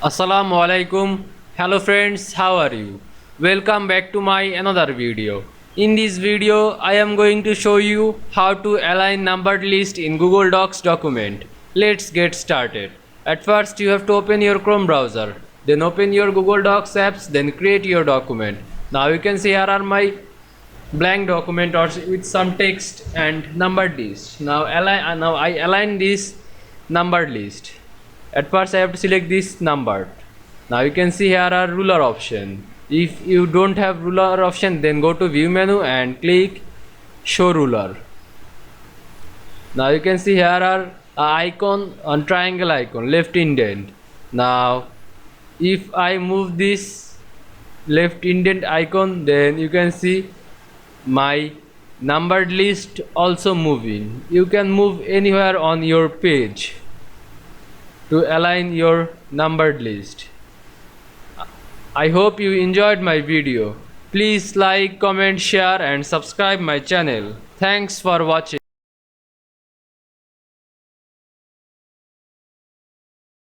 Assalamu Walaikum. Hello friends, how are you? Welcome back to my another video. In this video I am going to show you how to align numbered list in Google Docs document. Let's get started. At first you have to open your Chrome browser, then open your Google Docs apps, then create your document. Now you can see here are my blank document or with some text and numbered list. Now I align this numbered list. At first I have to select this number. Now you can see here are ruler option. If you don't have ruler option, then go to view menu and click show ruler. Now you can see here are icon on triangle icon, left indent. Now if I move this left indent icon, then you can see my numbered list also moving. You can move anywhere on your page to align your numbered list. I hope you enjoyed my video. Please like, comment, share and subscribe my channel. Thanks for watching.